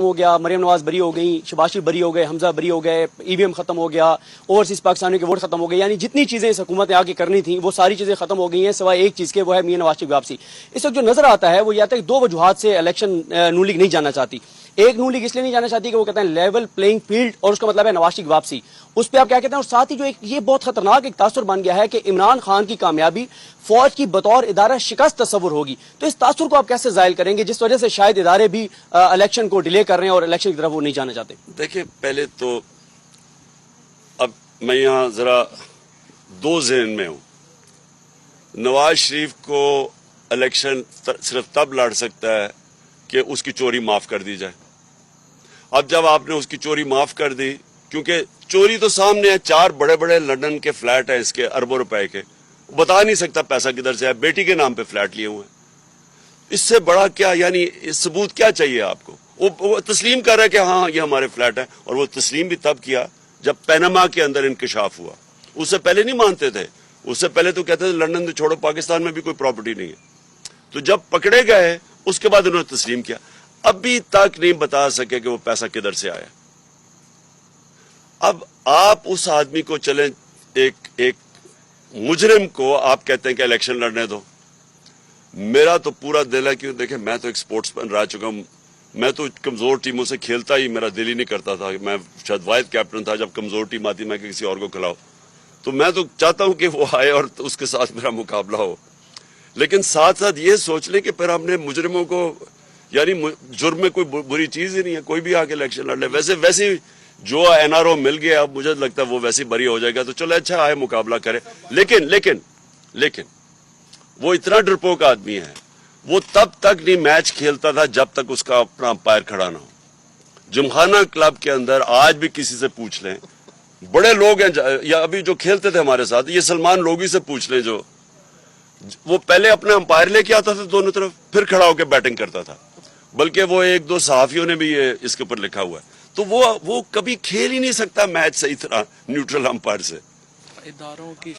ہو گیا، مریم نواز بری ہو گئی، شہباز شریف بری ہو گئے، حمزہ بری ہو گئے، EVM ختم ہو گیا، اوورسیز پاکستانیوں کے ووٹ ختم ہو گئے، یعنی جتنی چیزیں اس حکومت نے آ کے کرنی تھیں وہ ساری چیزیں ختم ہو گئی ہیں سوائے ایک چیز کے، وہ ہے میاں نواز شریف واپسی۔ اس وقت جو نظر آتا ہے وہ یہ آتا ہے کہ دو وجوہات سے الیکشن نون لیگ نہیں جانا چاہتی۔ ایک نون لیگ اس لیے نہیں جانا چاہتی کہ وہ کہتے ہیں لیول پلینگ فیلڈ، اور اس کا مطلب ہے نواز شریف کی واپسی، اس پہ آپ کیا کہتے ہیں؟ اور ساتھ ہی جو یہ بہت خطرناک ایک تاثر بن گیا ہے کہ عمران خان کی کامیابی فوج کی بطور ادارہ شکست تصور ہوگی، تو اس تاثر کو آپ کیسے زائل کریں گے جس وجہ سے شاید ادارے بھی الیکشن کو ڈیلے کر رہے ہیں اور الیکشن کی طرف وہ نہیں جانا چاہتے؟ دیکھیں، پہلے تو اب میں یہاں ذرا دو ذہن میں ہوں۔ نواز شریف کو الیکشن صرف تب لڑ سکتا ہے کہ اس کی چوری معاف کر دی جائے۔ اب جب آپ نے اس کی چوری معاف کر دی، کیونکہ چوری تو سامنے ہے، 4 بڑے بڑے لندن کے فلیٹ ہیں اس کے، اربوں روپے کے، بتا نہیں سکتا پیسہ کدھر سے ہے، بیٹی کے نام پہ فلیٹ لیے ہوئے ہیں۔ اس سے بڑا کیا، یعنی ثبوت کیا چاہیے آپ کو؟ وہ تسلیم کر رہا ہے کہ ہاں یہ ہمارے فلیٹ ہے، اور وہ تسلیم بھی تب کیا جب پیناما کے اندر انکشاف ہوا۔ اس سے پہلے نہیں مانتے تھے، اس سے پہلے تو کہتے تھے لندن تو چھوڑو، پاکستان میں بھی کوئی پراپرٹی نہیں ہے۔ تو جب پکڑے گئے اس کے بعد انہوں نے تسلیم کیا، ابھی تک نہیں بتا سکے کہ وہ پیسہ کدھر سے آیا۔ اب آپ اس آدمی کو چلیں، ایک مجرم کو آپ کہتے ہیں کہ الیکشن لڑنے دو۔ میرا تو پورا دل ہے، کیوں دیکھیں میں تو ایک سپورٹس مین رہ چکا ہوں، میں تو کمزور ٹیموں سے کھیلتا ہی میرا دل ہی نہیں کرتا تھا، میں شاید واحد کیپٹن تھا جب کمزور ٹیم آتی میں کسی اور کو کھلاؤ، تو میں تو چاہتا ہوں کہ وہ آئے اور اس کے ساتھ میرا مقابلہ ہو، لیکن ساتھ ساتھ یہ سوچ لیں کہ پھر ہم نے مجرموں کو، یعنی جرم میں کوئی بری چیز ہی نہیں ہے، کوئی بھی آ کے الیکشن لڑ لے۔ ویسے جو NRO مل گیا، اب مجھے لگتا ہے وہ ویسے بری ہو جائے گا، تو چلو اچھا آئے مقابلہ کرے، لیکن وہ اتنا ڈرپوک آدمی ہے، وہ تب تک نہیں میچ کھیلتا تھا جب تک اس کا اپنا امپائر کھڑا نہ ہو۔ جمخانہ کلب کے اندر آج بھی کسی سے پوچھ لیں، بڑے لوگ ہیں یا ابھی جو کھیلتے تھے ہمارے ساتھ، یہ سلمان لوگی سے پوچھ لیں، جو وہ پہلے اپنا امپائر لے کے آتا تھا دونوں طرف، پھر کھڑا ہو کے بیٹنگ کرتا تھا، بلکہ وہ 1-2 صحافیوں نے بھی یہ اس کے اوپر لکھا ہوا ہے۔ تو وہ کبھی کھیل ہی نہیں سکتا میچ صحیح طرح نیوٹرل امپائر سے۔ اداروں کی